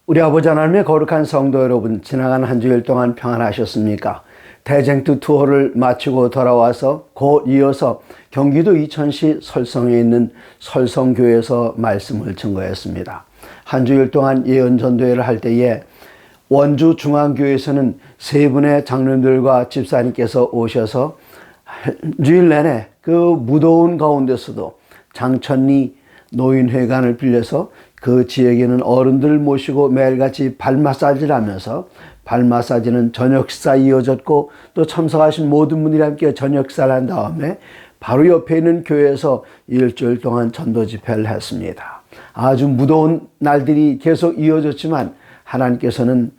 우리 아버지 하나님의 거룩한 성도 여러분, 지나간 한 주일 동안 평안하셨습니까? 대쟁투 투어를 마치고 돌아와서 곧 이어서 경기도 이천시 설성에 있는 설성교회에서 말씀을 증거했습니다. 한 주일 동안 예언전도회를 할 때에 원주 중앙교회에서는 세 분의 장로님들과 집사님께서 오셔서 한 주일 내내 그 무더운 가운데서도 장천리 노인회관을 빌려서 그 지역에는 어른들을 모시고 매일같이 발 마사지를 하면서, 발 마사지는 저녁 식사 이어졌고 또 참석하신 모든 분들이 함께 저녁 식사를 한 다음에 바로 옆에 있는 교회에서 일주일 동안 전도 집회를 했습니다. 아주 무더운 날들이 계속 이어졌지만 하나님께서는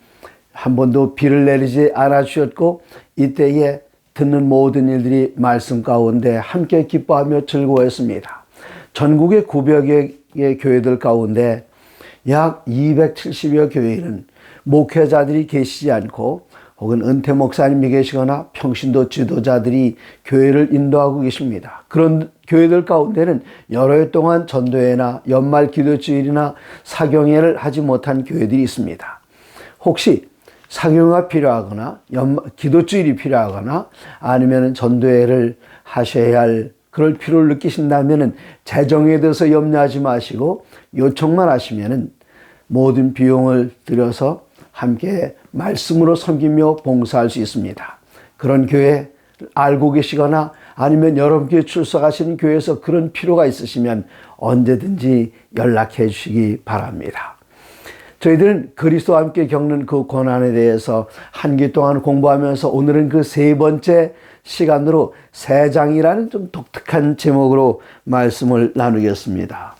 한 번도 비를 내리지 않아 주셨고, 이때에 듣는 모든 일들이 말씀 가운데 함께 기뻐하며 즐거워했습니다. 전국의 900여 교회들 가운데 약 270여 교회는 목회자들이 계시지 않고 혹은 은퇴 목사님이 계시거나 평신도 지도자들이 교회를 인도하고 계십니다. 그런 교회들 가운데는 여러 해 동안 전도회나 연말 기도주일이나 사경회를 하지 못한 교회들이 있습니다. 혹시 사경회가 필요하거나 기도주일이 필요하거나 아니면 전도회를 하셔야 할 그럴 필요를 느끼신다면 재정에 대해서 염려하지 마시고 요청만 하시면 모든 비용을 들여서 함께 말씀으로 섬기며 봉사할 수 있습니다. 그런 교회 알고 계시거나 아니면 여러분께 출석하시는 교회에서 그런 필요가 있으시면 언제든지 연락해 주시기 바랍니다. 저희들은 그리스도와 함께 겪는 그 고난에 대해서 한 기 동안 공부하면서 오늘은 그 세 번째 시간으로 세 장이라는 좀 독특한 제목으로 말씀을 나누겠습니다.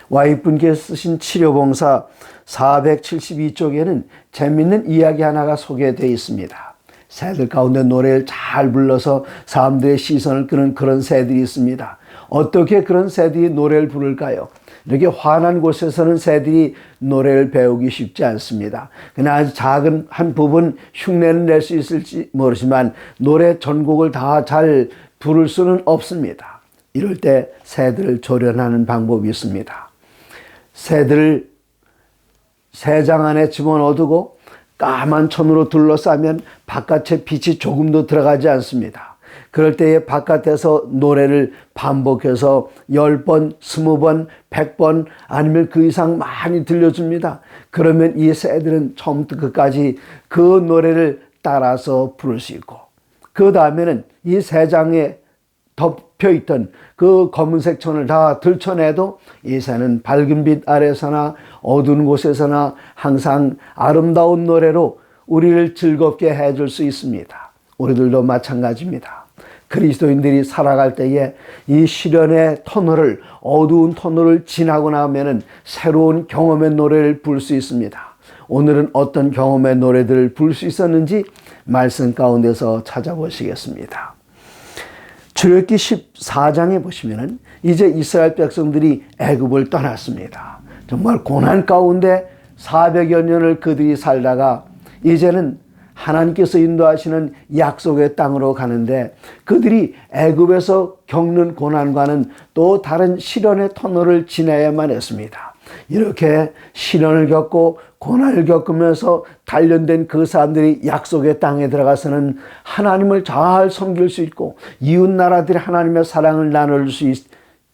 와이프님께서 쓰신 치료봉사 472쪽에는 재미있는 이야기 하나가 소개되어 있습니다. 새들 가운데 노래를 잘 불러서 사람들의 시선을 끄는 그런 새들이 있습니다. 어떻게 그런 새들이 노래를 부를까요? 이렇게 환한 곳에서는 새들이 노래를 배우기 쉽지 않습니다. 그냥 아주 작은 한 부분 흉내는 낼 수 있을지 모르지만 노래 전곡을 다 잘 부를 수는 없습니다. 이럴 때 새들을 조련하는 방법이 있습니다. 새들을 새장 안에 집어넣어두고 까만 천으로 둘러싸면 바깥에 빛이 조금도 들어가지 않습니다. 그럴 때에 바깥에서 노래를 반복해서 10번, 20번, 100번 아니면 그 이상 많이 들려줍니다. 그러면 이 새들은 처음부터 끝까지 그 노래를 따라서 부를 수 있고, 그 다음에는 이 새장에 덮여있던 그 검은색 천을 다 들춰내도 이 새는 밝은 빛 아래서나 어두운 곳에서나 항상 아름다운 노래로 우리를 즐겁게 해줄 수 있습니다. 우리들도 마찬가지입니다. 그리스도인들이 살아갈 때에 이 시련의 터널을, 어두운 터널을 지나고 나면은 새로운 경험의 노래를 부를 수 있습니다. 오늘은 어떤 경험의 노래들을 부를 수 있었는지 말씀 가운데서 찾아보시겠습니다. 출애굽기 14장에 보시면은 이제 이스라엘 백성들이 애굽을 떠났습니다. 정말 고난 가운데 400여 년을 그들이 살다가 이제는 하나님께서 인도하시는 약속의 땅으로 가는데, 그들이 애굽에서 겪는 고난과는 또 다른 시련의 터널을 지나야만 했습니다. 이렇게 시련을 겪고 고난을 겪으면서 단련된 그 사람들이 약속의 땅에 들어가서는 하나님을 잘 섬길 수 있고 이웃 나라들이 하나님의 사랑을 나눌 수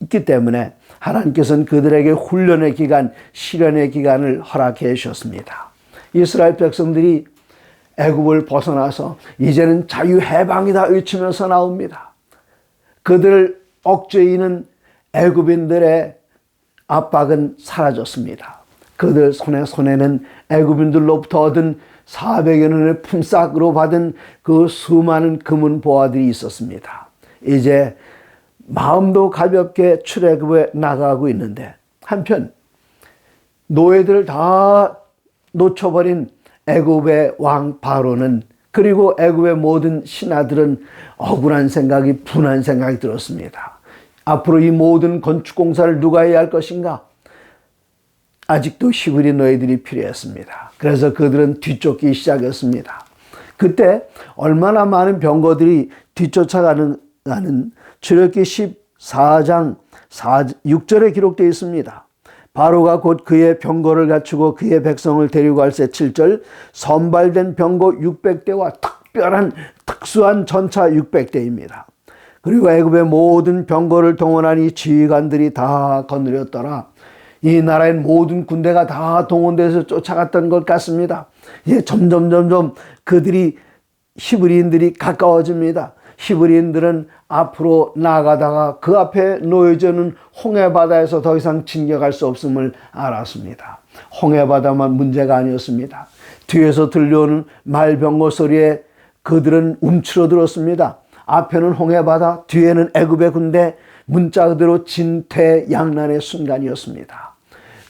있기 때문에 하나님께서는 그들에게 훈련의 기간, 시련의 기간을 허락해 주셨습니다. 이스라엘 백성들이 애굽을 벗어나서 이제는 자유해방이다 외치면서 나옵니다. 그들을 억제이는 애굽인들의 압박은 사라졌습니다. 그들 손에는 애굽인들로부터 얻은 400여 년의 품삯으로 받은 그 수많은 금은 보화들이 있었습니다. 이제 마음도 가볍게 출애굽에 나가고 있는데, 한편 노예들을 다 놓쳐버린 애굽의 왕 바로는, 그리고 애굽의 모든 신하들은 억울한 생각이, 분한 생각이 들었습니다. 앞으로 이 모든 건축 공사를 누가 해야 할 것인가? 아직도 히브리 노예들이 필요했습니다. 그래서 그들은 뒤쫓기 시작했습니다. 그때 얼마나 많은 병거들이 뒤쫓아가는 출애굽기 14장 6절에 기록되어 있습니다. 바로가 곧 그의 병거를 갖추고 그의 백성을 데리고 갈새 7절 선발된 병거 600대와 특수한 전차 600대입니다. 그리고 애굽의 모든 병거를 동원한 이 지휘관들이 다 거느렸더라. 이 나라의 모든 군대가 다 동원돼서 쫓아갔던 것 같습니다. 이제 점점 그들이 히브리인들이 가까워집니다. 히브리인들은 앞으로 나아가다가 그 앞에 놓여져 있는 홍해바다에서 더 이상 진격할 수 없음을 알았습니다. 홍해바다만 문제가 아니었습니다. 뒤에서 들려오는 말병거 소리에 그들은 움츠러들었습니다. 앞에는 홍해바다, 뒤에는 애굽의 군대, 문자 그대로 진퇴양난의 순간이었습니다.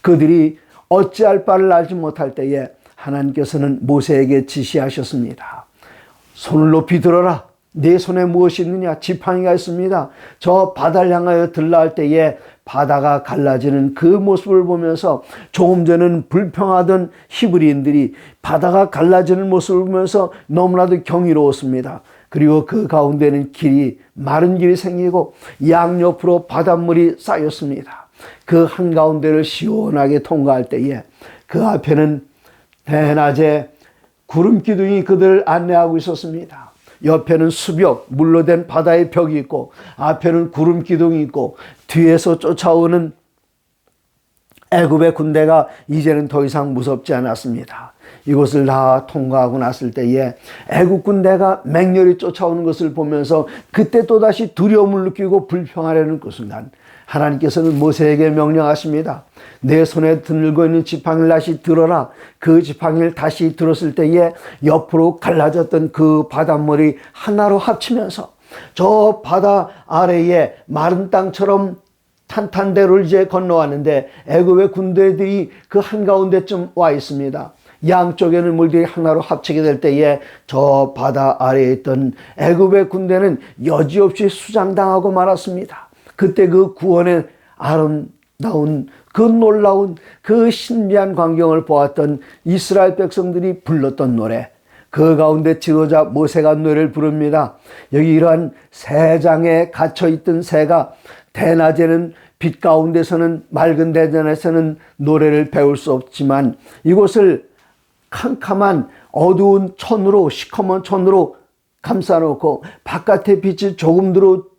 그들이 어찌할 바를 알지 못할 때에 하나님께서는 모세에게 지시하셨습니다. 손을 높이 들어라. 네 손에 무엇이 있느냐? 지팡이가 있습니다. 저 바다를 향하여 들라할 때에 바다가 갈라지는 그 모습을 보면서 조금 전에는 불평하던 히브리인들이 바다가 갈라지는 모습을 보면서 너무나도 경이로웠습니다. 그리고 그 가운데는 마른 길이 생기고 양옆으로 바닷물이 쌓였습니다. 그 한가운데를 시원하게 통과할 때에 그 앞에는 대낮에 구름 기둥이 그들을 안내하고 있었습니다. 옆에는 수벽, 물로 된 바다의 벽이 있고 앞에는 구름 기둥이 있고 뒤에서 쫓아오는 애굽의 군대가 이제는 더 이상 무섭지 않았습니다. 이곳을 다 통과하고 났을 때에 애굽 군대가 맹렬히 쫓아오는 것을 보면서 그때 또다시 두려움을 느끼고 불평하려는 그 순간 하나님께서는 모세에게 명령하십니다. 내 손에 들고 있는 지팡이를 다시 들어라. 그 지팡이를 다시 들었을 때에 옆으로 갈라졌던 그 바닷물이 하나로 합치면서 저 바다 아래에 마른 땅처럼 탄탄대로를 이제 건너왔는데 애굽의 군대들이 그 한가운데쯤 와 있습니다. 양쪽에는 물들이 하나로 합치게 될 때에 저 바다 아래에 있던 애굽의 군대는 여지없이 수장당하고 말았습니다. 그때 그 구원의 아름다운 그 놀라운 그 신비한 광경을 보았던 이스라엘 백성들이 불렀던 노래, 그 가운데 지도자 모세가 노래를 부릅니다. 여기 이러한 새 장에 갇혀있던 새가 대낮에는 빛 가운데서는 맑은 대전에서는 노래를 배울 수 없지만 이곳을 캄캄한 어두운 천으로 시커먼 천으로 감싸놓고 바깥의 빛이 조금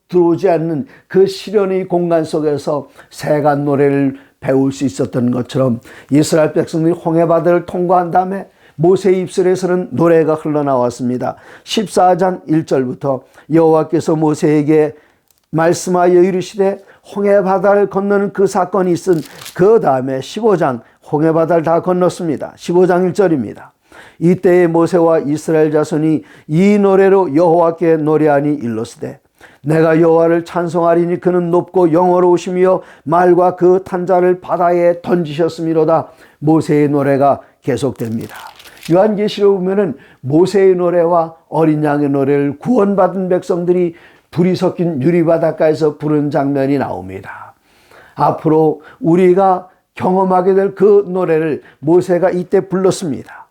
들어오지 않는 그 시련의 공간 속에서 새가 노래를 배울 수 있었던 것처럼 이스라엘 백성들이 홍해바다를 통과한 다음에 모세의 입술에서는 노래가 흘러나왔습니다. 14장 1절부터 여호와께서 모세에게 말씀하여 이르시되 홍해바다를 건너는 그 사건이 있은 그 다음에 15장 홍해바다를 다 건넜습니다. 15장 1절입니다. 이때에 모세와 이스라엘 자손이 이 노래로 여호와께 노래하니 일렀으되 내가 여호와를 찬송하리니 그는 높고 영어로우시며 말과 그 탄자를 바다에 던지셨음이로다. 모세의 노래가 계속됩니다. 요한계시록 보면은 모세의 노래와 어린 양의 노래를 구원받은 백성들이 불이 섞인 유리바닷가에서 부른 장면이 나옵니다. 앞으로 우리가 경험하게 될 그 노래를 모세가 이때 불렀습니다.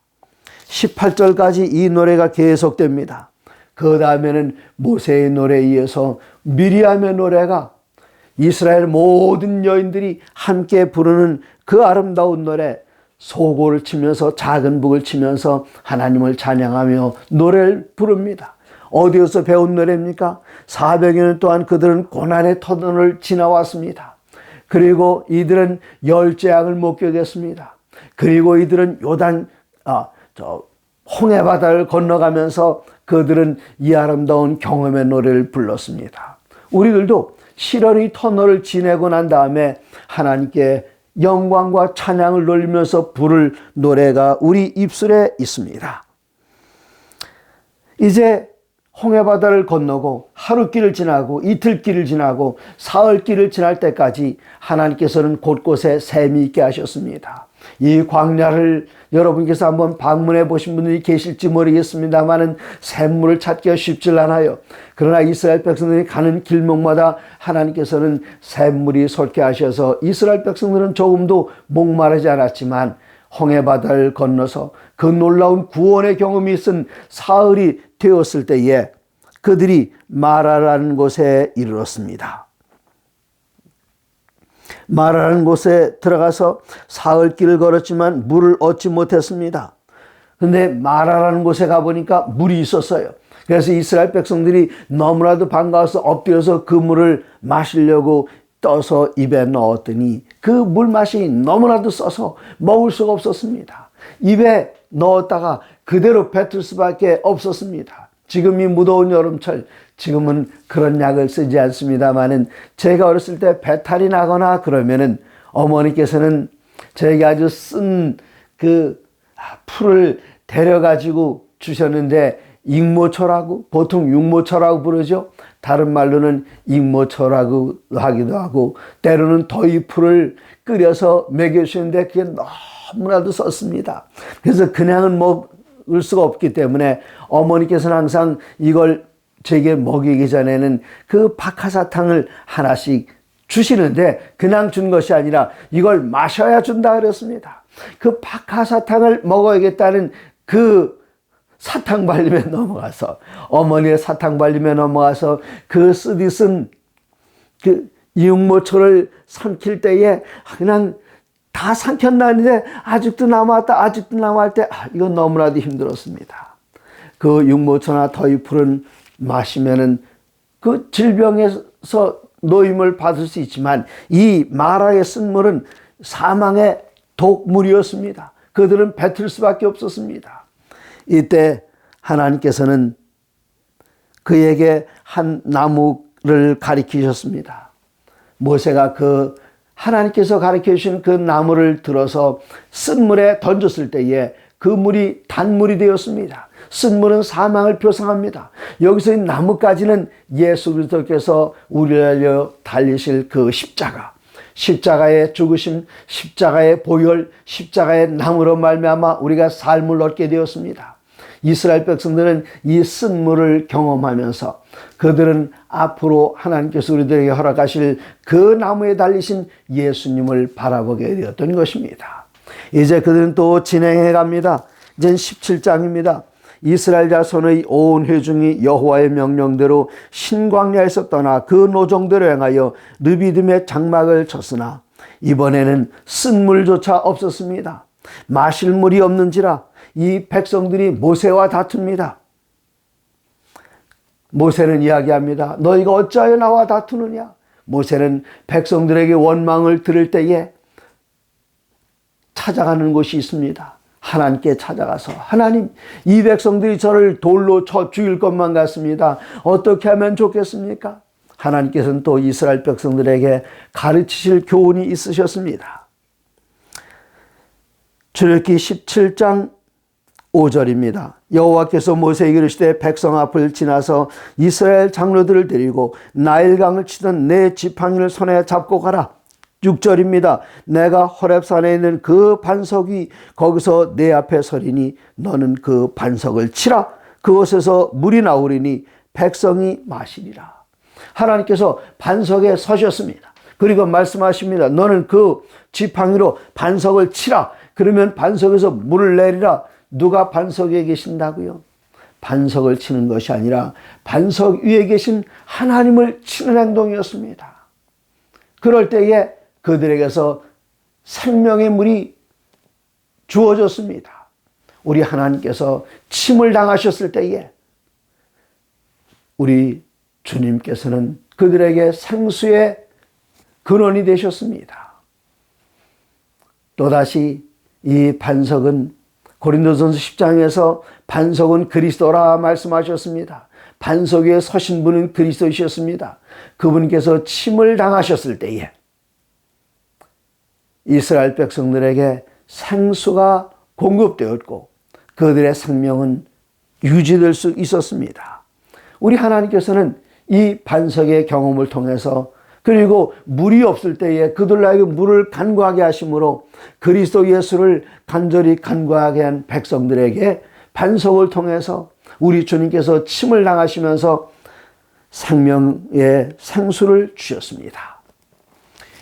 18절까지 이 노래가 계속됩니다. 그 다음에는 모세의 노래에 이어서 미리암의 노래가 이스라엘 모든 여인들이 함께 부르는 그 아름다운 노래, 소고를 치면서 작은 북을 치면서 하나님을 찬양하며 노래를 부릅니다. 어디에서 배운 노래입니까? 400여 년 동안 그들은 고난의 터널을 지나왔습니다. 그리고 이들은 열재앙을 목격했습니다. 그리고 이들은 홍해바다를 건너가면서 그들은 이 아름다운 경험의 노래를 불렀습니다. 우리들도 시련의 터널을 지내고 난 다음에 하나님께 영광과 찬양을 돌리면서 부를 노래가 우리 입술에 있습니다. 이제 홍해바다를 건너고 하루길을 지나고 이틀길을 지나고 사흘길을 지날 때까지 하나님께서는 곳곳에 샘이 있게 하셨습니다. 이 광야를 여러분께서 한번 방문해 보신 분들이 계실지 모르겠습니다만은 샘물을 찾기가 쉽지 않아요. 그러나 이스라엘 백성들이 가는 길목마다 하나님께서는 샘물이 솟게 하셔서 이스라엘 백성들은 조금도 목마르지 않았지만 홍해바다를 건너서 그 놀라운 구원의 경험이 있은 사흘이 되었을 때에 그들이 마라라는 곳에 이르렀습니다. 마라라는 곳에 들어가서 사흘 길을 걸었지만 물을 얻지 못했습니다. 근데 마라라는 곳에 가보니까 물이 있었어요. 그래서 이스라엘 백성들이 너무나도 반가워서 엎드려서 그 물을 마시려고 떠서 입에 넣었더니 그 물맛이 너무나도 써서 먹을 수가 없었습니다. 입에 넣었다가 그대로 뱉을 수밖에 없었습니다. 지금 이 무더운 여름철, 지금은 그런 약을 쓰지 않습니다만은 제가 어렸을 때 배탈이 나거나 그러면은 어머니께서는 저에게 아주 쓴 그 풀을 데려가지고 주셨는데, 익모초라고, 보통 육모초라고 부르죠. 다른 말로는 익모초라고 하기도 하고, 때로는 더위풀을 끓여서 먹여주시는데 그게 너무나도 썼습니다. 그래서 그냥은 먹을 수가 없기 때문에 어머니께서는 항상 이걸 제게 먹이기 전에는 그 박하사탕을 하나씩 주시는데, 그냥 준 것이 아니라 이걸 마셔야 준다 그랬습니다. 그 박하사탕을 먹어야겠다는 그 사탕발림에 넘어가서, 어머니의 사탕발림에 넘어가서 그 쓰디쓴 그 이육모초를 삼킬 때에 그냥 다 삼켰나는데 아직도 남았다, 이건 너무나도 힘들었습니다. 그 육모초나 더위풀은 마시면은 그 질병에서 노임을 받을 수 있지만, 이 마라의 쓴 물은 사망의 독물이었습니다. 그들은 뱉을 수밖에 없었습니다. 이때 하나님께서는 그에게 한 나무를 가리키셨습니다. 모세가 하나님께서 가르쳐 주신 그 나무를 들어서 쓴 물에 던졌을 때에 그 물이 단물이 되었습니다. 쓴 물은 사망을 표상합니다. 여기서 이 나무까지는 예수 그리스도께서 우리를 위하여 달리실 그 십자가의 죽으심, 십자가의 보혈, 십자가의 나무로 말미암아 우리가 삶을 얻게 되었습니다. 이스라엘 백성들은 이 쓴 물을 경험하면서 그들은 앞으로 하나님께서 우리들에게 허락하실 그 나무에 달리신 예수님을 바라보게 되었던 것입니다. 이제 그들은 또 진행해 갑니다. 이제 17장입니다. 이스라엘 자손의 온 회중이 여호와의 명령대로 신광야에서 떠나 그 노정대로 행하여 르비딤의 장막을 쳤으나 이번에는 쓴 물조차 없었습니다. 마실 물이 없는지라 이 백성들이 모세와 다툽니다. 모세는 이야기합니다. 너희가 어찌하여 나와 다투느냐? 모세는 백성들에게 원망을 들을 때에 찾아가는 곳이 있습니다. 하나님께 찾아가서, 하나님, 이 백성들이 저를 돌로 쳐 죽일 것만 같습니다. 어떻게 하면 좋겠습니까? 하나님께서는 또 이스라엘 백성들에게 가르치실 교훈이 있으셨습니다. 출애굽기 17장 5절입니다. 여호와께서 모세에게 이르시되 백성 앞을 지나서 이스라엘 장로들을 데리고 나일강을 치던 내 지팡이를 손에 잡고 가라. 6절입니다. 내가 호렙산에 있는 그 반석이 거기서 내 앞에 서리니 너는 그 반석을 치라. 그곳에서 물이 나오리니 백성이 마시리라. 하나님께서 반석에 서셨습니다. 그리고 말씀하십니다. 너는 그 지팡이로 반석을 치라. 그러면 반석에서 물을 내리라. 누가 반석 위에 계신다고요? 반석을 치는 것이 아니라 반석 위에 계신 하나님을 치는 행동이었습니다. 그럴 때에 그들에게서 생명의 물이 주어졌습니다. 우리 하나님께서 침을 당하셨을 때에 우리 주님께서는 그들에게 생수의 근원이 되셨습니다. 또다시 이 반석은 고린도전서 10장에서 반석은 그리스도라 말씀하셨습니다. 반석 위에 서신 분은 그리스도이셨습니다. 그분께서 침을 당하셨을 때에 이스라엘 백성들에게 생수가 공급되었고 그들의 생명은 유지될 수 있었습니다. 우리 하나님께서는 이 반석의 경험을 통해서, 그리고 물이 없을 때에 그들에게 물을 간구하게 하심으로 그리스도 예수를 간절히 간구하게 한 백성들에게 반석을 통해서 우리 주님께서 침을 당하시면서 생명의 생수를 주셨습니다.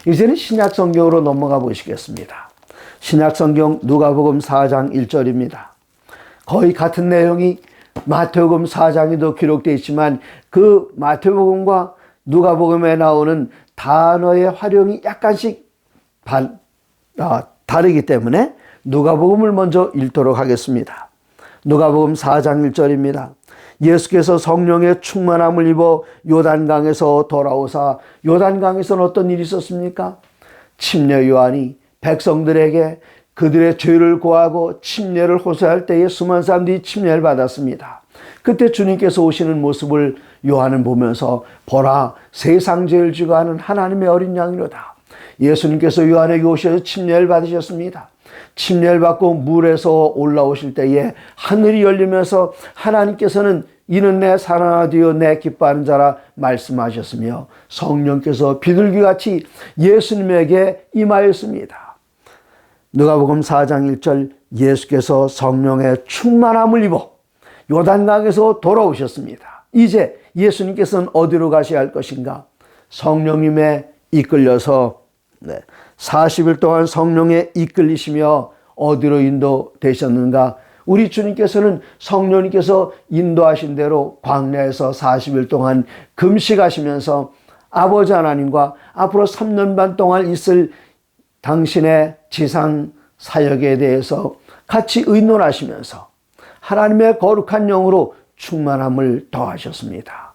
이제는 신약 성경으로 넘어가 보시겠습니다. 신약 성경 누가복음 4장 1절입니다. 거의 같은 내용이 마태복음 4장에도 기록되어 있지만 그 마태복음과 누가복음에 나오는 단어의 활용이 약간씩 다르기 때문에 누가복음을 먼저 읽도록 하겠습니다. 누가복음 4장 1절입니다. 예수께서 성령의 충만함을 입어 요단강에서 돌아오사, 요단강에서는 어떤 일이 있었습니까? 침례 요한이 백성들에게 그들의 죄를 고하고 침례를 호소할 때에 수많은 사람들이 침례를 받았습니다. 그때 주님께서 오시는 모습을 요한은 보면서 보라, 세상 죄를 지고 하는 하나님의 어린 양이로다. 예수님께서 요한에게 오셔서 침례를 받으셨습니다. 침례를 받고 물에서 올라오실 때에 하늘이 열리면서 하나님께서는 이는 내 사랑하는 아들이요 내 기뻐하는 자라 말씀하셨으며 성령께서 비둘기같이 예수님에게 임하였습니다. 누가복음 4장 1절, 예수께서 성령의 충만함을 입어 요단강에서 돌아오셨습니다. 이제 예수님께서는 어디로 가셔야 할 것인가? 성령님에 이끌려서 40일 동안 성령에 이끌리시며 어디로 인도되셨는가? 우리 주님께서는 성령님께서 인도하신 대로 광야에서 40일 동안 금식하시면서 아버지 하나님과 앞으로 3년 반 동안 있을 당신의 지상 사역에 대해서 같이 의논하시면서 하나님의 거룩한 영으로 충만함을 더하셨습니다.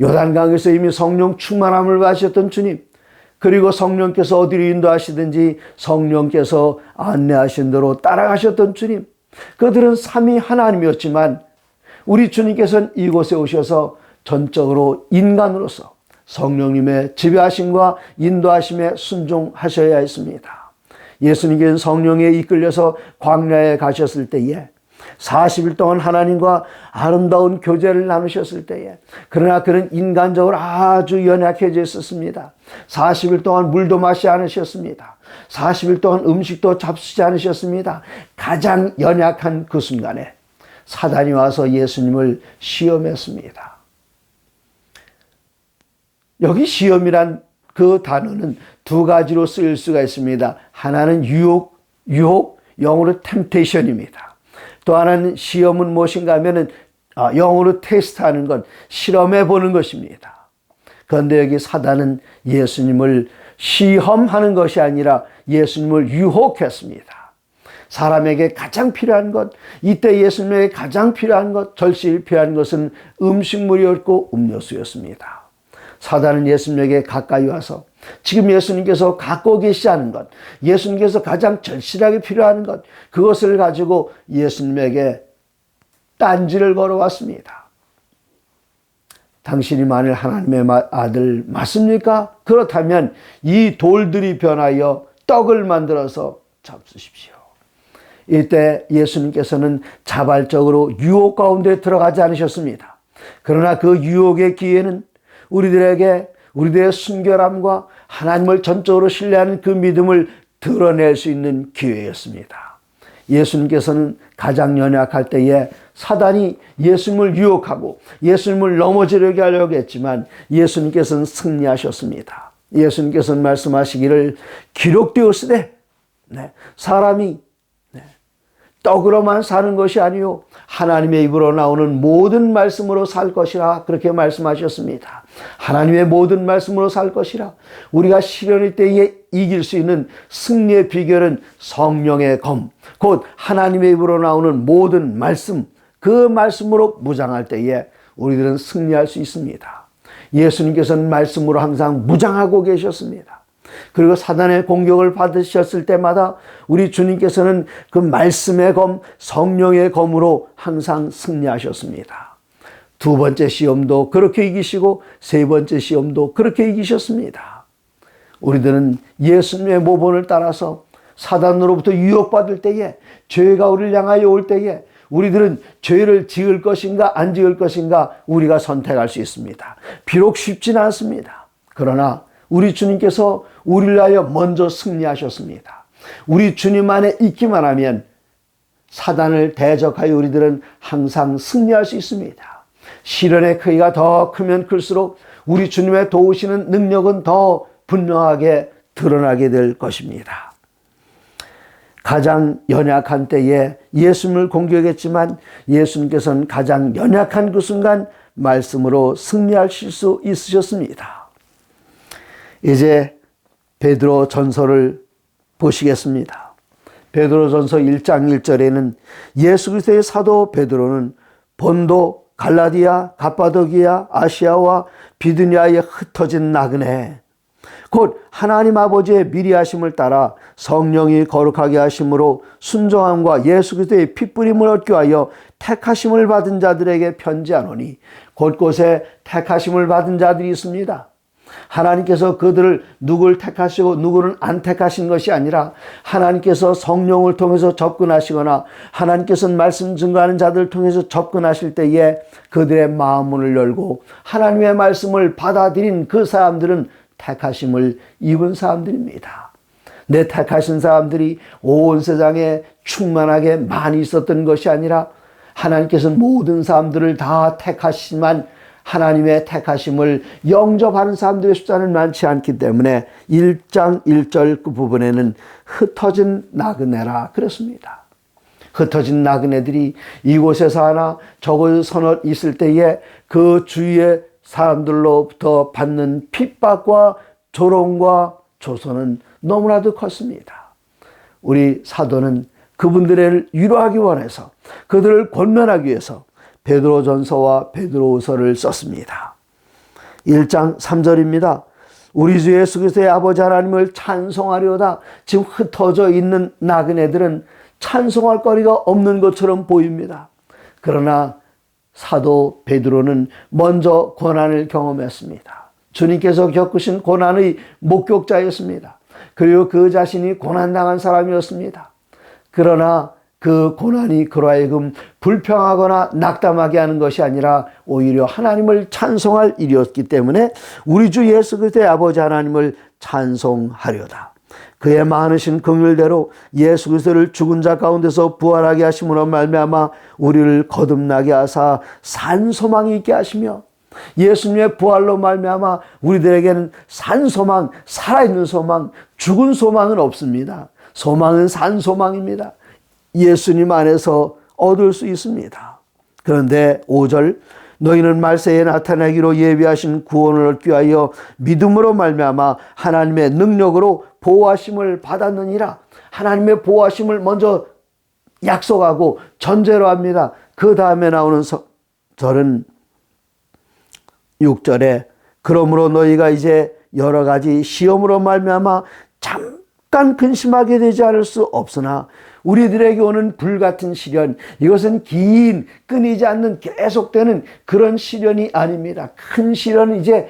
요단강에서 이미 성령 충만함을 받으셨던 주님, 그리고 성령께서 어디로 인도하시든지 성령께서 안내하신 대로 따라가셨던 주님, 그들은 삼위 하나님이었지만 우리 주님께서는 이곳에 오셔서 전적으로 인간으로서 성령님의 지배하심과 인도하심에 순종하셔야 했습니다. 예수님께서는 성령에 이끌려서 광야에 가셨을 때에 40일 동안 하나님과 아름다운 교제를 나누셨을 때에, 그러나 그는 인간적으로 아주 연약해져 있었습니다. 40일 동안 물도 마시지 않으셨습니다. 40일 동안 음식도 잡수지 않으셨습니다. 가장 연약한 그 순간에 사단이 와서 예수님을 시험했습니다. 여기 시험이란 그 단어는 두 가지로 쓰일 수가 있습니다. 하나는 유혹, 영어로 temptation입니다. 또 하나는 시험은 무엇인가 하면은 영어로 테스트하는 것, 실험해 보는 것입니다. 그런데 여기 사단은 예수님을 시험하는 것이 아니라 예수님을 유혹했습니다. 사람에게 가장 필요한 것, 이때 예수님에게 가장 필요한 것, 절실히 필요한 것은 음식물이었고 음료수였습니다. 사단은 예수님에게 가까이 와서 지금 예수님께서 갖고 계시지 않은 것, 예수님께서 가장 절실하게 필요한 것, 그것을 가지고 예수님에게 딴지를 걸어왔습니다. 당신이 만일 하나님의 아들 맞습니까? 그렇다면 이 돌들이 변하여 떡을 만들어서 잡수십시오. 이때 예수님께서는 자발적으로 유혹 가운데 들어가지 않으셨습니다. 그러나 그 유혹의 기회는 우리들의 순결함과 하나님을 전적으로 신뢰하는 그 믿음을 드러낼 수 있는 기회였습니다. 예수님께서는 가장 연약할 때에 사단이 예수님을 유혹하고 예수님을 넘어지려게 하려고 했지만 예수님께서는 승리하셨습니다. 예수님께서는 말씀하시기를 기록되었으되 사람이 떡으로만 사는 것이 아니요 하나님의 입으로 나오는 모든 말씀으로 살 것이라, 그렇게 말씀하셨습니다. 하나님의 모든 말씀으로 살 것이라. 우리가 시련의 때에 이길 수 있는 승리의 비결은 성령의 검, 곧 하나님의 입으로 나오는 모든 말씀, 그 말씀으로 무장할 때에 우리들은 승리할 수 있습니다. 예수님께서는 말씀으로 항상 무장하고 계셨습니다. 그리고 사단의 공격을 받으셨을 때마다 우리 주님께서는 그 말씀의 검, 성령의 검으로 항상 승리하셨습니다. 두 번째 시험도 그렇게 이기시고 세 번째 시험도 그렇게 이기셨습니다. 우리들은 예수님의 모본을 따라서 사단으로부터 유혹받을 때에, 죄가 우리를 향하여 올 때에 우리들은 죄를 지을 것인가 안 지을 것인가 우리가 선택할 수 있습니다. 비록 쉽지는 않습니다. 그러나 우리 주님께서 우리를 위하여 먼저 승리하셨습니다. 우리 주님 안에 있기만 하면 사단을 대적하여 우리들은 항상 승리할 수 있습니다. 시련의 크기가 더 크면 클수록 우리 주님의 도우시는 능력은 더 분명하게 드러나게 될 것입니다. 가장 연약한 때에 예수님을 공격했지만 예수님께서는 가장 연약한 그 순간 말씀으로 승리하실 수 있으셨습니다. 이제 베드로 전서를 보시겠습니다. 베드로전서 1장 1절에는 예수 그리스도의 사도 베드로는 본도, 갈라디아, 갑바도기아, 아시아와 비두니아에 흩어진 나그네, 곧 하나님 아버지의 미리 하심을 따라 성령이 거룩하게 하심으로 순종함과 예수 그리스도의 핏부림을 얻기 위하여 택하심을 받은 자들에게 편지하노니, 곳곳에 택하심을 받은 자들이 있습니다. 하나님께서 그들을 누구를 택하시고 누구는 안 택하신 것이 아니라 하나님께서 성령을 통해서 접근하시거나 하나님께서 말씀 증거하는 자들을 통해서 접근하실 때에 그들의 마음문을 열고 하나님의 말씀을 받아들인 그 사람들은 택하심을 입은 사람들입니다. 내 택하신 사람들이 온 세상에 충만하게 많이 있었던 것이 아니라 하나님께서 모든 사람들을 다 택하시지만 하나님의 택하심을 영접하는 사람들의 숫자는 많지 않기 때문에 1장 1절 그 부분에는 흩어진 나그네라 그렇습니다. 흩어진 나그네들이 이곳에서 하나 저곳에 서너 있을 때에 그 주위의 사람들로부터 받는 핍박과 조롱과 조소는 너무나도 컸습니다. 우리 사도는 그분들을 위로하기 원해서 그들을 권면하기 위해서 베드로전서와 베드로후서를 썼습니다. 1장 3절입니다. 우리 주 예수 그리스도의 아버지 하나님을 찬송하려다. 지금 흩어져 있는 나그네들은 찬송할 거리가 없는 것처럼 보입니다. 그러나 사도 베드로는 먼저 고난을 경험했습니다. 주님께서 겪으신 고난의 목격자였습니다. 그리고 그 자신이 고난당한 사람이었습니다. 그러나 그 고난이 그로 하여금 불평하거나 낙담하게 하는 것이 아니라 오히려 하나님을 찬송할 일이었기 때문에 우리 주 예수 그리스도의 아버지 하나님을 찬송하려다. 그의 많으신 긍휼대로 예수 그리스도를 죽은 자 가운데서 부활하게 하심으로 말미암아 우리를 거듭나게 하사 산 소망이 있게 하시며, 예수님의 부활로 말미암아 우리들에게는 산 소망, 살아있는 소망, 죽은 소망은 없습니다. 소망은 산 소망입니다. 예수님 안에서 얻을 수 있습니다. 그런데 5절, 너희는 말세에 나타나기로 예비하신 구원을 얻기 위하여 믿음으로 말미암아 하나님의 능력으로 보호하심을 받았느니라. 하나님의 보호하심을 먼저 약속하고 전제로 합니다. 그 다음에 나오는 절은 6절에 그러므로 너희가 이제 여러 가지 시험으로 말미암아 잠깐 근심하게 되지 않을 수 없으나 우리들에게 오는 불같은 시련, 이것은 긴 끊이지 않는 계속되는 그런 시련이 아닙니다. 큰 시련은 이제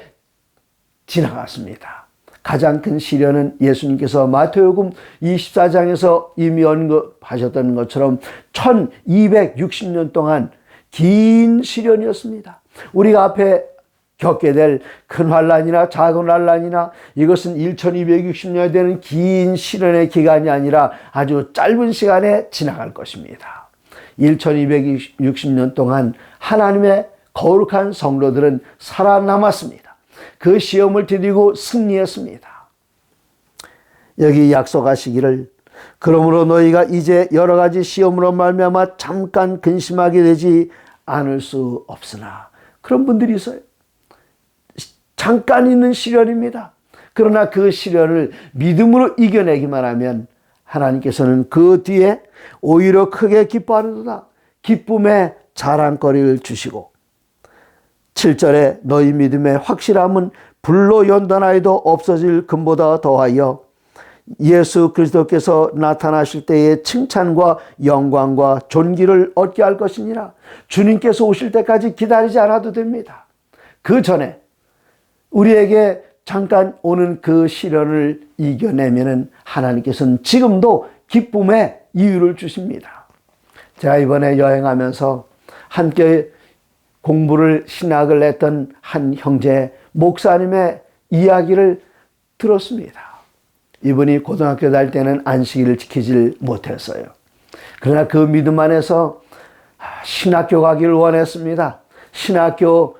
지나갔습니다. 가장 큰 시련은 예수님께서 마태복음 24장에서 이미 언급하셨던 것처럼 1260년 동안 긴 시련이었습니다. 우리가 앞에 겪게 될 큰 환난이나 작은 환난이나 이것은 1260년이 되는 긴 시련의 기간이 아니라 아주 짧은 시간에 지나갈 것입니다. 1260년 동안 하나님의 거룩한 성도들은 살아남았습니다. 그 시험을 디디고 승리했습니다. 여기 약속하시기를 그러므로 너희가 이제 여러 가지 시험으로 말미암아 잠깐 근심하게 되지 않을 수 없으나, 그런 분들이 있어요. 잠깐 있는 시련입니다. 그러나 그 시련을 믿음으로 이겨내기만 하면 하나님께서는 그 뒤에 오히려 크게 기뻐하는도다. 기쁨의 자랑거리를 주시고, 7절에 너희 믿음의 확실함은 불로 연단하여도 없어질 금보다 더하여 예수 그리스도께서 나타나실 때의 칭찬과 영광과 존귀를 얻게 할 것이니라. 주님께서 오실 때까지 기다리지 않아도 됩니다. 그 전에 우리에게 잠깐 오는 그 시련을 이겨내면은 하나님께서는 지금도 기쁨의 이유를 주십니다. 제가 이번에 여행하면서 함께 공부를 신학을 했던 한 형제 목사님의 이야기를 들었습니다. 이분이 고등학교 다닐 때는 안식일을 지키질 못했어요. 그러나 그 믿음 안에서 신학교 가기를 원했습니다. 신학교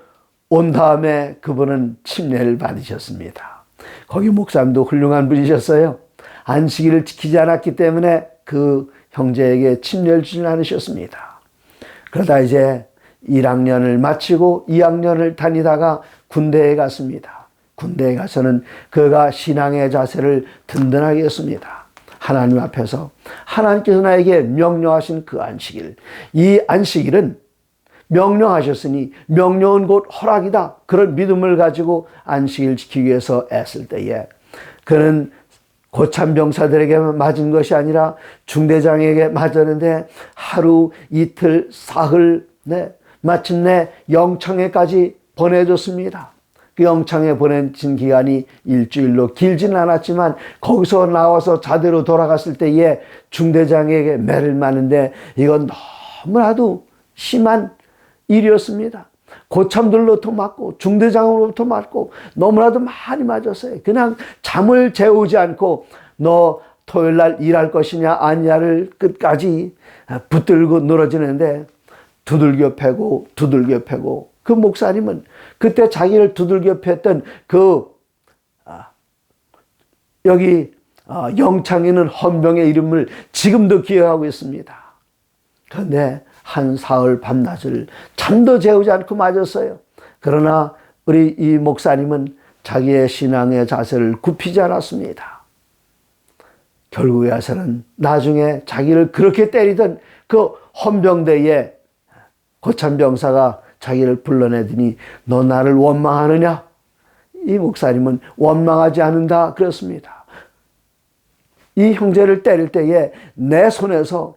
온 다음에 그분은 침례를 받으셨습니다. 거기 목사님도 훌륭한 분이셨어요. 안식일을 지키지 않았기 때문에 그 형제에게 침례를 주지 않으셨습니다. 그러다 이제 1학년을 마치고 2학년을 다니다가 군대에 갔습니다. 군대에 가서는 그가 신앙의 자세를 든든하게 했습니다. 하나님 앞에서 하나님께서 나에게 명령하신 그 안식일, 이 안식일은 명령하셨으니 명령은 곧 허락이다. 그런 믿음을 가지고 안식일 지키기 위해서 애쓸 때에 그는 고참 병사들에게 맞은 것이 아니라 중대장에게 맞았는데 하루, 이틀, 사흘, 마침내 영창에까지 보내줬습니다. 그 영창에 보내진 기간이 일주일로 길지는 않았지만 거기서 나와서 자대로 돌아갔을 때에 중대장에게 매를 맞는데 이건 너무나도 심한 일이었습니다. 고참들로부터 맞고 중대장으로부터 맞고 너무나도 많이 맞았어요. 그냥 잠을 재우지 않고 너 토요일 날 일할 것이냐 아니냐를 끝까지 붙들고 늘어지는데 두들겨 패고 그 목사님은 그때 자기를 두들겨 팼던 여기 영창에 있는 헌병의 이름을 지금도 기억하고 있습니다. 그런데 한 사흘 밤낮을 잠도 재우지 않고 맞았어요. 그러나 우리 이 목사님은 자기의 신앙의 자세를 굽히지 않았습니다. 결국에 와서는 나중에 자기를 그렇게 때리던 그 헌병대의 고참병사가 자기를 불러내더니 너 나를 원망하느냐? 이 목사님은 원망하지 않는다 그랬습니다. 이 형제를 때릴 때에 내 손에서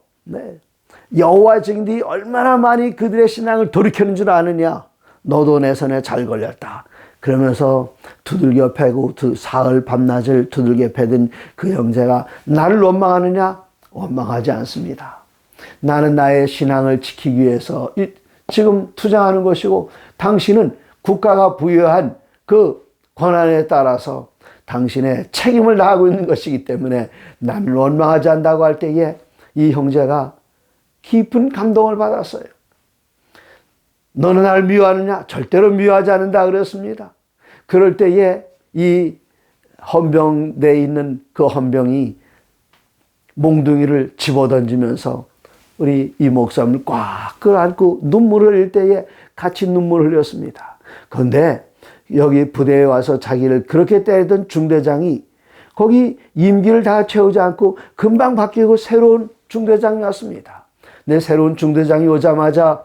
여호와 증인들이 얼마나 많이 그들의 신앙을 돌이켰는 줄 아느냐? 너도 내 손에 잘 걸렸다. 그러면서 두들겨 패고 사흘 밤낮을 두들겨 패던 그 형제가 나를 원망하느냐? 원망하지 않습니다. 나는 나의 신앙을 지키기 위해서 지금 투쟁하는 것이고 당신은 국가가 부여한 그 권한에 따라서 당신의 책임을 다하고 있는 것이기 때문에 나를 원망하지 않는다고 할 때에 이 형제가 깊은 감동을 받았어요. 너는 나를 미워하느냐? 절대로 미워하지 않는다 그랬습니다. 그럴 때에 이 헌병대에 있는 그 헌병이 몽둥이를 집어던지면서 우리 이 목사님을 꽉 끌어안고 눈물을 흘릴 때에 같이 눈물을 흘렸습니다. 그런데 여기 부대에 와서 자기를 그렇게 때리던 중대장이 거기 임기를 다 채우지 않고 금방 바뀌고 새로운 중대장이 왔습니다. 내 새로운 중대장이 오자마자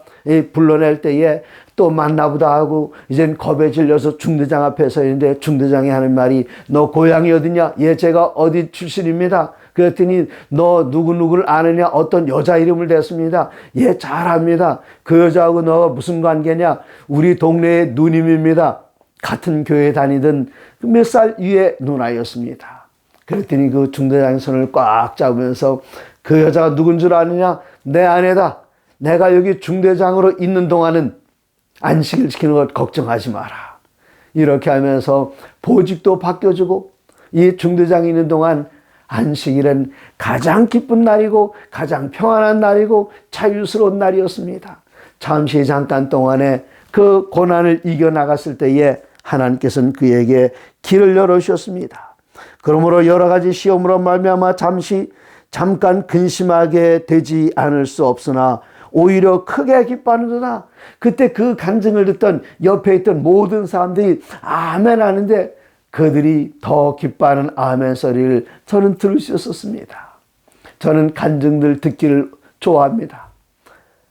불러낼 때에 또 만나보다 하고 이젠 겁에 질려서 중대장 앞에 서 있는데 중대장이 하는 말이 너 고향이 어디냐? 예, 제가 어디 출신입니다. 그랬더니 너 누구누구를 아느냐? 어떤 여자 이름을 댔습니다. 예, 잘 압니다. 그 여자하고 너가 무슨 관계냐? 우리 동네의 누님입니다. 같은 교회 다니던 몇 살 위의 누나였습니다. 그랬더니 그 중대장의 손을 꽉 잡으면서 그 여자가 누군 줄 아느냐? 내 아내다. 내가 여기 중대장으로 있는 동안은 안식일 지키는 것 걱정하지 마라. 이렇게 하면서 보직도 바뀌어주고 이 중대장이 있는 동안 안식일은 가장 기쁜 날이고 가장 평안한 날이고 자유스러운 날이었습니다. 잠시 잠깐 동안에 그 고난을 이겨나갔을 때에 하나님께서는 그에게 길을 열어주셨습니다. 그러므로 여러 가지 시험으로 말미암아 잠깐 근심하게 되지 않을 수 없으나 오히려 크게 기뻐하는구나. 그때 그 간증을 듣던 옆에 있던 모든 사람들이 아멘 하는데 그들이 더 기뻐하는 아멘 소리를 저는 들을 수 있었습니다. 저는 간증들 듣기를 좋아합니다.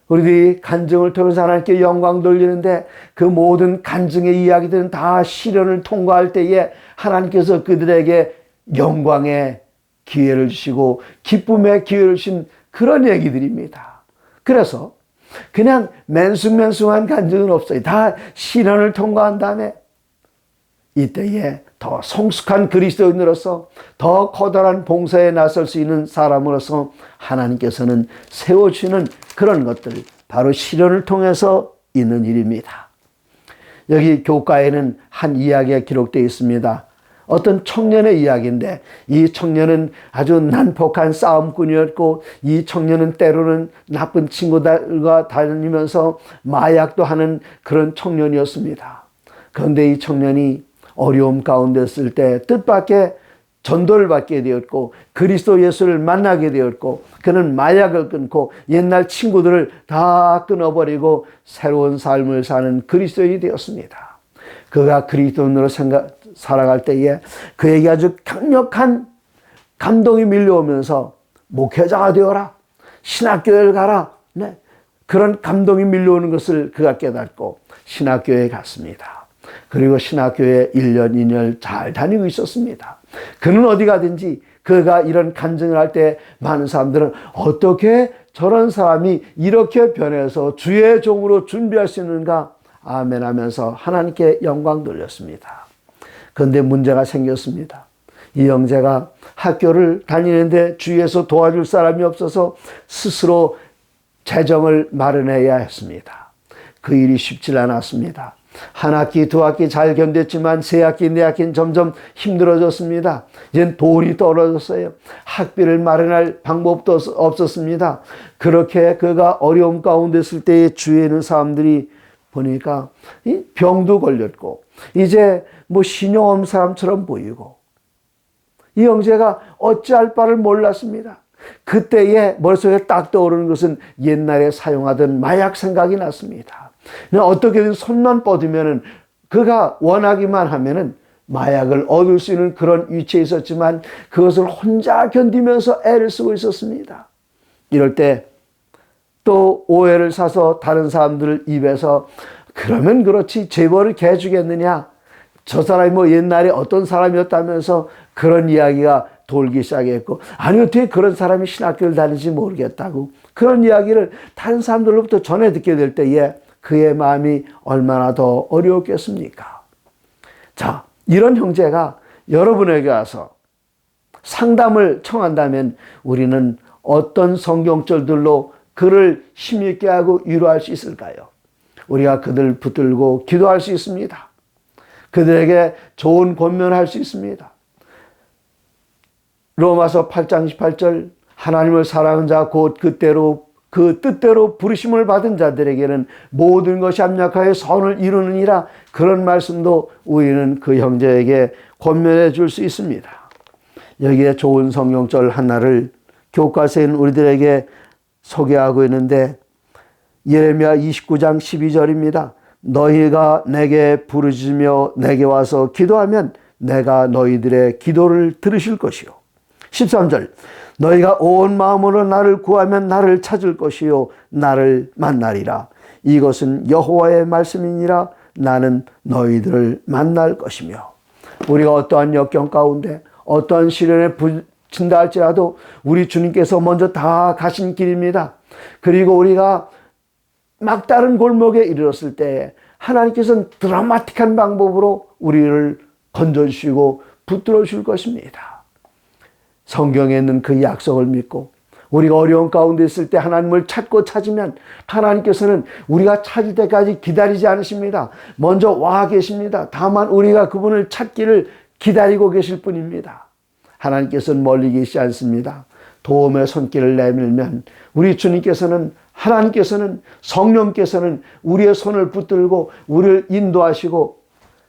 우리들이 간증을 통해서 하나님께 영광 돌리는데 그 모든 간증의 이야기들은 다 시련을 통과할 때에 하나님께서 그들에게 영광의 기회를 주시고 기쁨의 기회를 주신 그런 얘기들입니다. 그래서 그냥 맨숭맨숭한 간증은 없어요. 다 시련을 통과한 다음에 이때에 더 성숙한 그리스도인으로서 더 커다란 봉사에 나설 수 있는 사람으로서 하나님께서는 세워주시는 그런 것들, 바로 시련을 통해서 있는 일입니다. 여기 교과에는 한 이야기가 기록되어 있습니다. 어떤 청년의 이야기인데 이 청년은 아주 난폭한 싸움꾼이었고 이 청년은 때로는 나쁜 친구들과 다니면서 마약도 하는 그런 청년이었습니다. 그런데 이 청년이 어려움 가운데 있을 때 뜻밖의 전도를 받게 되었고 그리스도 예수를 만나게 되었고 그는 마약을 끊고 옛날 친구들을 다 끊어버리고 새로운 삶을 사는 그리스도인이 되었습니다. 그가 그리스도인으로 살아갈 때에 그에게 아주 강력한 감동이 밀려오면서 목회자가 되어라, 신학교에 가라, 네. 그런 감동이 밀려오는 것을 그가 깨닫고 신학교에 갔습니다. 그리고 신학교에 1년, 2년 잘 다니고 있었습니다. 그는 어디 가든지 그가 이런 간증을 할 때 많은 사람들은 어떻게 저런 사람이 이렇게 변해서 주의 종으로 준비할 수 있는가? 아멘 하면서 하나님께 영광 돌렸습니다. 그런데 문제가 생겼습니다. 이 형제가 학교를 다니는데 주위에서 도와줄 사람이 없어서 스스로 재정을 마련해야 했습니다. 그 일이 쉽지 않았습니다. 한 학기, 두 학기 잘 견뎠지만 세 학기, 네 학기는 점점 힘들어졌습니다. 이젠 돈이 떨어졌어요. 학비를 마련할 방법도 없었습니다. 그렇게 그가 어려움 가운데 있을 때에 주위에 있는 사람들이 보니까 병도 걸렸고 이제 뭐 신용 없는 사람처럼 보이고 이 형제가 어찌할 바를 몰랐습니다. 그때에 머릿속에 딱 떠오르는 것은 옛날에 사용하던 마약 생각이 났습니다. 어떻게든 손만 뻗으면은 그가 원하기만 하면은 마약을 얻을 수 있는 그런 위치에 있었지만 그것을 혼자 견디면서 애를 쓰고 있었습니다. 이럴 때 또 오해를 사서 다른 사람들 입에서 그러면 그렇지 재벌을 개 주겠느냐? 저 사람이 뭐 옛날에 어떤 사람이었다면서 그런 이야기가 돌기 시작했고 아니 어떻게 그런 사람이 신학교를 다니는지 모르겠다고 그런 이야기를 다른 사람들로부터 전해 듣게 될 때에 그의 마음이 얼마나 더 어려웠겠습니까? 자, 이런 형제가 여러분에게 와서 상담을 청한다면 우리는 어떤 성경절들로 그를 힘있게 하고 위로할 수 있을까요? 우리가 그들 붙들고 기도할 수 있습니다. 그들에게 좋은 권면할 수 있습니다. 로마서 8장 18절 하나님을 사랑하는 자 곧 그 뜻대로 부르심을 받은 자들에게는 모든 것이 합력하여 선을 이루느니라 그런 말씀도 우리는 그 형제에게 권면해 줄 수 있습니다. 여기에 좋은 성경절 하나를 교과서에 있는 우리들에게 소개하고 있는데 예레미야 29장 12절입니다. 너희가 내게 부르짖으며 내게 와서 기도하면 내가 너희들의 기도를 들으실 것이요. 13절 너희가 온 마음으로 나를 구하면 나를 찾을 것이요 나를 만나리라. 이것은 여호와의 말씀이니라. 나는 너희들을 만날 것이며. 우리가 어떠한 역경 가운데 어떠한 시련에 부친다 할지라도 우리 주님께서 먼저 다 가신 길입니다. 그리고 우리가 막다른 골목에 이르렀을 때 하나님께서는 드라마틱한 방법으로 우리를 건져주시고 붙들어 줄 것입니다. 성경에 있는 그 약속을 믿고 우리가 어려운 가운데 있을 때 하나님을 찾고 찾으면 하나님께서는 우리가 찾을 때까지 기다리지 않으십니다. 먼저 와 계십니다. 다만 우리가 그분을 찾기를 기다리고 계실 뿐입니다. 하나님께서는 멀리 계시지 않습니다. 도움의 손길을 내밀면 우리 주님께서는 하나님께서는 성령께서는 우리의 손을 붙들고 우리를 인도하시고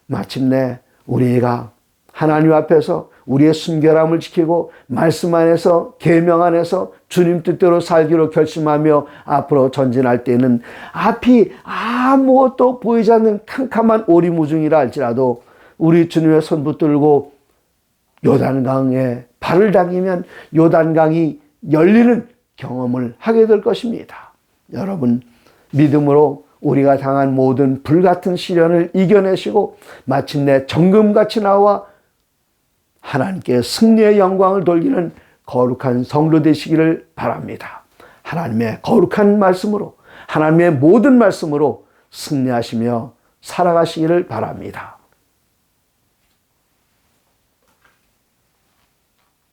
마침내 우리가 하나님 앞에서 우리의 순결함을 지키고 말씀 안에서 계명 안에서 주님 뜻대로 살기로 결심하며 앞으로 전진할 때는 앞이 아무것도 보이지 않는 캄캄한 오리무중이라 할지라도 우리 주님의 손 붙들고 요단강에 발을 담기면 요단강이 열리는 경험을 하게 될 것입니다. 여러분 믿음으로 우리가 당한 모든 불같은 시련을 이겨내시고 마침내 정금같이 나와 하나님께 승리의 영광을 돌리는 거룩한 성도 되시기를 바랍니다. 하나님의 거룩한 말씀으로 하나님의 모든 말씀으로 승리하시며 살아가시기를 바랍니다.